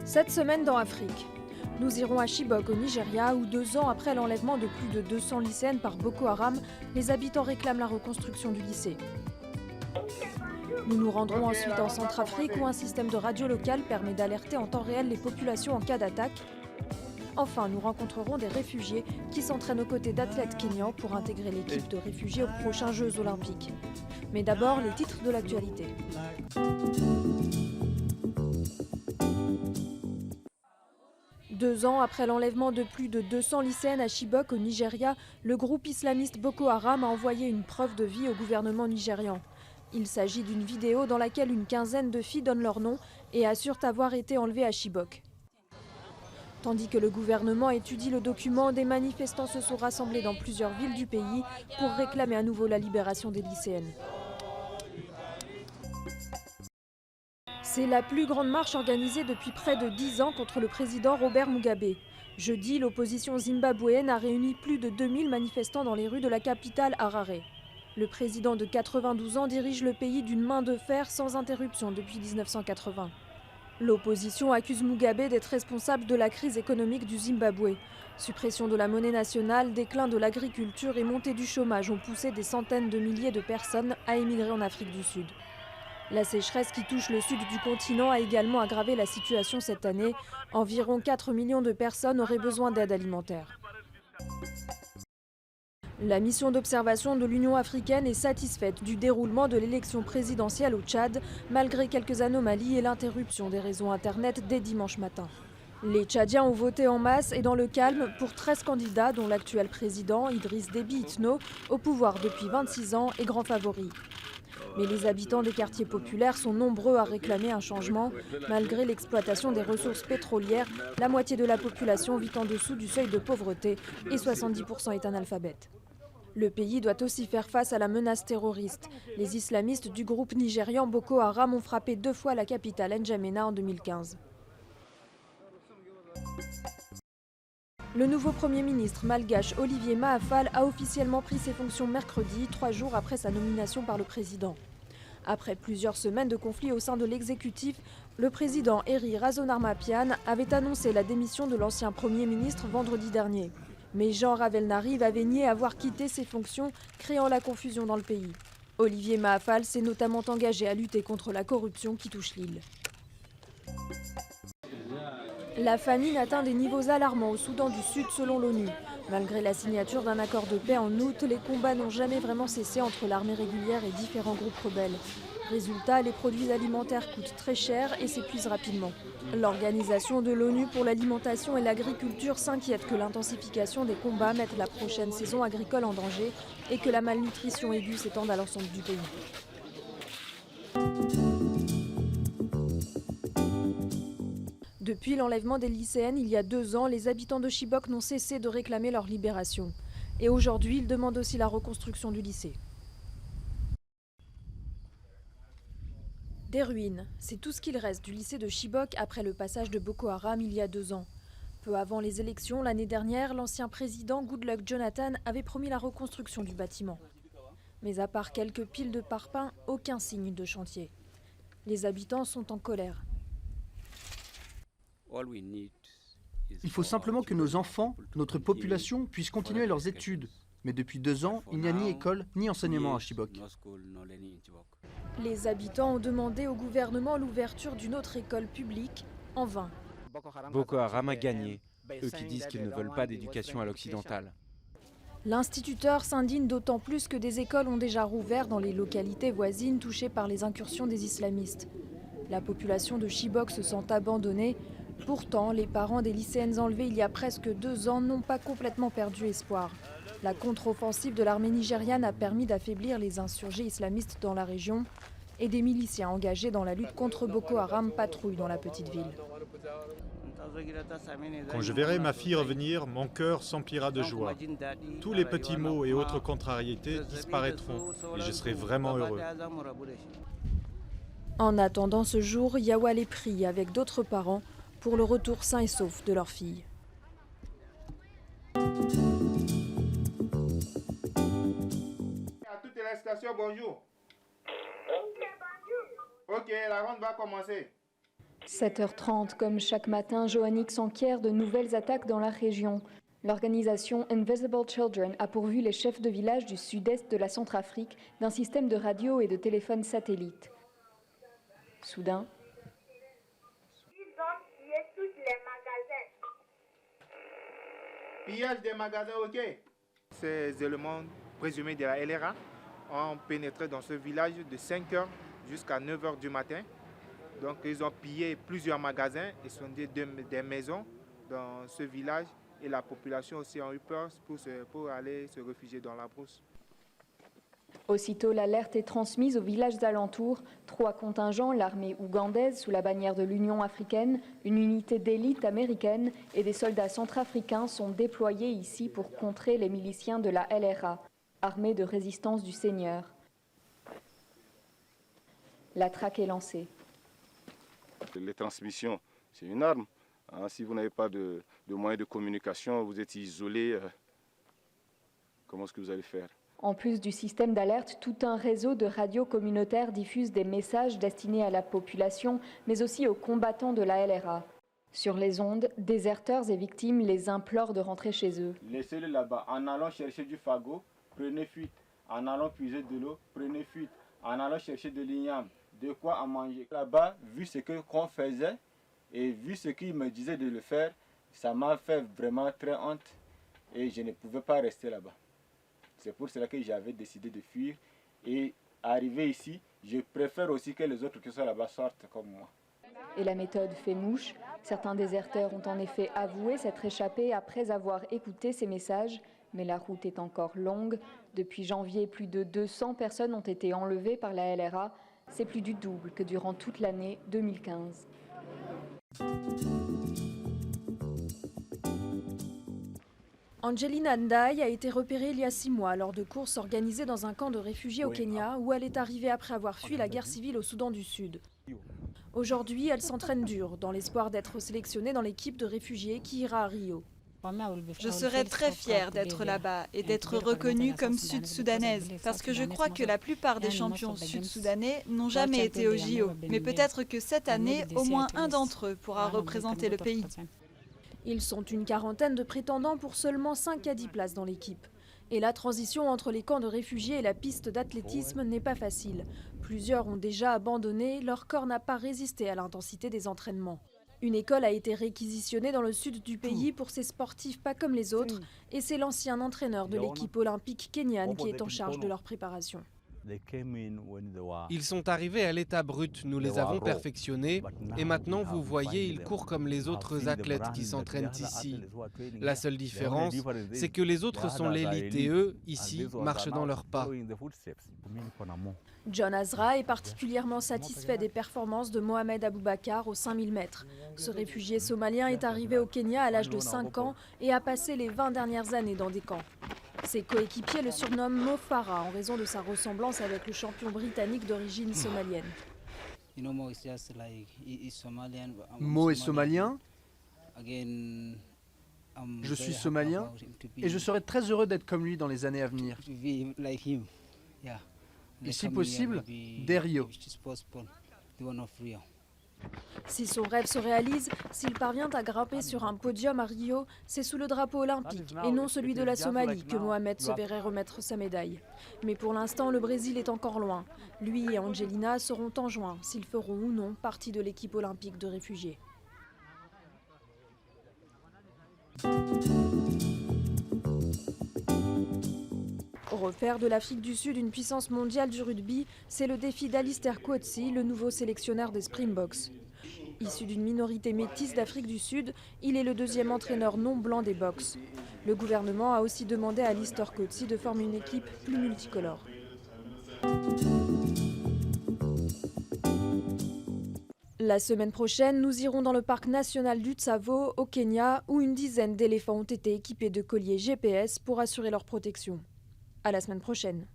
Cette semaine dans Afrique, nous irons à Chibok au Nigeria où 2 ans après l'enlèvement de plus de 200 lycéennes par Boko Haram, les habitants réclament la reconstruction du lycée. Nous nous rendrons ensuite en Centrafrique où un système de radio local permet d'alerter en temps réel les populations en cas d'attaque. Enfin, nous rencontrerons des réfugiés qui s'entraînent aux côtés d'athlètes kenyans pour intégrer l'équipe de réfugiés aux prochains Jeux olympiques. Mais d'abord, les titres de l'actualité. Deux ans après l'enlèvement de plus de 200 lycéennes à Chibok au Nigeria, le groupe islamiste Boko Haram a envoyé une preuve de vie au gouvernement nigérian. Il s'agit d'une vidéo dans laquelle une quinzaine de filles donnent leur nom et assurent avoir été enlevées à Chibok. Tandis que le gouvernement étudie le document, des manifestants se sont rassemblés dans plusieurs villes du pays pour réclamer à nouveau la libération des lycéennes. C'est la plus grande marche organisée depuis près de 10 ans contre le président Robert Mugabe. Jeudi, l'opposition zimbabwéenne a réuni plus de 2000 manifestants dans les rues de la capitale Harare. Le président de 92 ans dirige le pays d'une main de fer sans interruption depuis 1980. L'opposition accuse Mugabe d'être responsable de la crise économique du Zimbabwe. Suppression de la monnaie nationale, déclin de l'agriculture et montée du chômage ont poussé des centaines de milliers de personnes à émigrer en Afrique du Sud. La sécheresse qui touche le sud du continent a également aggravé la situation cette année. Environ 4 millions de personnes auraient besoin d'aide alimentaire. La mission d'observation de l'Union africaine est satisfaite du déroulement de l'élection présidentielle au Tchad, malgré quelques anomalies et l'interruption des réseaux Internet dès dimanche matin. Les Tchadiens ont voté en masse et dans le calme pour 13 candidats, dont l'actuel président, Idriss Déby Itno, au pouvoir depuis 26 ans, est grand favori. Mais les habitants des quartiers populaires sont nombreux à réclamer un changement. Malgré l'exploitation des ressources pétrolières, la moitié de la population vit en dessous du seuil de pauvreté et 70% est analphabète. Le pays doit aussi faire face à la menace terroriste. Les islamistes du groupe nigérian Boko Haram ont frappé 2 fois la capitale N'Djamena en 2015. Le nouveau Premier ministre malgache Olivier Mahafal a officiellement pris ses fonctions mercredi, 3 jours après sa nomination par le président. Après plusieurs semaines de conflits au sein de l'exécutif, le président Eri Razonarmapian avait annoncé la démission de l'ancien Premier ministre vendredi dernier. Mais Jean Ravelnariv avait nié avoir quitté ses fonctions, créant la confusion dans le pays. Olivier Mahafal s'est notamment engagé à lutter contre la corruption qui touche l'île. La famine atteint des niveaux alarmants au Soudan du Sud selon l'ONU. Malgré la signature d'un accord de paix en août, les combats n'ont jamais vraiment cessé entre l'armée régulière et différents groupes rebelles. Résultat, les produits alimentaires coûtent très cher et s'épuisent rapidement. L'Organisation de l'ONU pour l'alimentation et l'agriculture s'inquiète que l'intensification des combats mette la prochaine saison agricole en danger et que la malnutrition aiguë s'étende à l'ensemble du pays. Depuis l'enlèvement des lycéennes il y a 2 ans, les habitants de Chibok n'ont cessé de réclamer leur libération. Et aujourd'hui, ils demandent aussi la reconstruction du lycée. Des ruines, c'est tout ce qu'il reste du lycée de Chibok après le passage de Boko Haram il y a 2 ans. Peu avant les élections, l'année dernière, l'ancien président Goodluck Jonathan avait promis la reconstruction du bâtiment. Mais à part quelques piles de parpaings, aucun signe de chantier. Les habitants sont en colère. Il faut simplement que nos enfants, notre population, puissent continuer leurs études. Mais depuis 2 ans, il n'y a ni école ni enseignement à Chibok. Les habitants ont demandé au gouvernement l'ouverture d'une autre école publique, en vain. Boko Haram a gagné, eux qui disent qu'ils ne veulent pas d'éducation à l'occidentale. L'instituteur s'indigne d'autant plus que des écoles ont déjà rouvert dans les localités voisines touchées par les incursions des islamistes. La population de Chibok se sent abandonnée. Pourtant, les parents des lycéennes enlevées il y a presque 2 ans n'ont pas complètement perdu espoir. La contre-offensive de l'armée nigériane a permis d'affaiblir les insurgés islamistes dans la région et des miliciens engagés dans la lutte contre Boko Haram patrouillent dans la petite ville. Quand je verrai ma fille revenir, mon cœur s'emplira de joie. Tous les petits maux et autres contrariétés disparaîtront et je serai vraiment heureux. En attendant ce jour, Yawale prie avec d'autres parents pour le retour sain et sauf de leur fille. À toutes les stations, bonjour. Ok, la ronde va commencer. 7h30, comme chaque matin, Joannick s'enquiert de nouvelles attaques dans la région. L'organisation Invisible Children a pourvu les chefs de village du sud-est de la Centrafrique d'un système de radio et de téléphone satellite. Soudain, Ils ont pillé tous les magasins. Pillage des magasins, ok. Ces éléments présumés de la LRA ont pénétré dans ce village de 5h jusqu'à 9h du matin. Donc ils ont pillé plusieurs magasins et sondé des maisons dans ce village. Et la population aussi a eu peur pour aller se réfugier dans la brousse. aussitôt l'alerte est transmise aux villages alentours. 3 contingents, l'armée ougandaise sous la bannière de l'Union africaine, une unité d'élite américaine et des soldats centrafricains sont déployés ici pour contrer les miliciens de la LRA, armée de résistance du Seigneur. La traque est lancée. Les transmissions, c'est une arme. Si vous n'avez pas de moyens de communication, vous êtes isolé, comment est-ce que vous allez faire? En plus du système d'alerte, tout un réseau de radios communautaires diffuse des messages destinés à la population, mais aussi aux combattants de la LRA. Sur les ondes, déserteurs et victimes les implorent de rentrer chez eux. Laissez-le là-bas. En allant chercher du fagot, prenez fuite. En allant puiser de l'eau, prenez fuite. En allant chercher de l'igname, de quoi à manger. Là-bas, vu ce qu'on faisait, et vu ce qu'il me disait de le faire, ça m'a fait vraiment très honte et je ne pouvais pas rester là-bas. C'est pour cela que j'avais décidé de fuir et arrivé ici, je préfère aussi que les autres qui sont là-bas sortent comme moi. Et la méthode fait mouche. Certains déserteurs ont en effet avoué s'être échappés après avoir écouté ces messages, mais la route est encore longue. Depuis janvier, plus de 200 personnes ont été enlevées par la LRA. C'est plus du double que durant toute l'année 2015. Angelina Ndai a été repérée il y a 6 mois lors de courses organisées dans un camp de réfugiés au Kenya où elle est arrivée après avoir fui la guerre civile au Soudan du Sud. Aujourd'hui, elle s'entraîne dur dans l'espoir d'être sélectionnée dans l'équipe de réfugiés qui ira à Rio. Je serais très fière d'être là-bas et d'être reconnue comme sud-soudanaise parce que je crois que la plupart des champions sud-soudanais n'ont jamais été au JO. Mais peut-être que cette année, au moins un d'entre eux pourra représenter le pays. Ils sont une quarantaine de prétendants pour seulement 5 à 10 places dans l'équipe. Et la transition entre les camps de réfugiés et la piste d'athlétisme n'est pas facile. Plusieurs ont déjà abandonné, leur corps n'a pas résisté à l'intensité des entraînements. Une école a été réquisitionnée dans le sud du pays pour ces sportifs pas comme les autres, et c'est l'ancien entraîneur de l'équipe olympique kenyane qui est en charge de leur préparation. Ils sont arrivés à l'état brut, nous les avons perfectionnés et maintenant vous voyez, ils courent comme les autres athlètes qui s'entraînent ici. La seule différence, c'est que les autres sont l'élite et eux, ici, marchent dans leurs pas. John Azra est particulièrement satisfait des performances de Mohamed Aboubakar aux 5000 mètres. Ce réfugié somalien est arrivé au Kenya à l'âge de 5 ans et a passé les 20 dernières années dans des camps. Ses coéquipiers le surnomment Mo Farah en raison de sa ressemblance avec le champion britannique d'origine somalienne. Mo est somalien, je suis somalien et je serai très heureux d'être comme lui dans les années à venir. Et si possible, dès Rio. Si son rêve se réalise, s'il parvient à grimper sur un podium à Rio, c'est sous le drapeau olympique et non celui de la Somalie que Mohamed se verrait remettre sa médaille. Mais pour l'instant, le Brésil est encore loin. Lui et Angelina seront en juin, s'ils feront ou non partie de l'équipe olympique de réfugiés. Refaire de l'Afrique du Sud une puissance mondiale du rugby, c'est le défi d'Alistair Coetzee, le nouveau sélectionneur des Springboks. Issu d'une minorité métisse d'Afrique du Sud, il est le 2e entraîneur non blanc des Boks. Le gouvernement a aussi demandé à Alistair Coetzee de former une équipe plus multicolore. La semaine prochaine, nous irons dans le parc national du Tsavo, au Kenya, où une dizaine d'éléphants ont été équipés de colliers GPS pour assurer leur protection. À la semaine prochaine.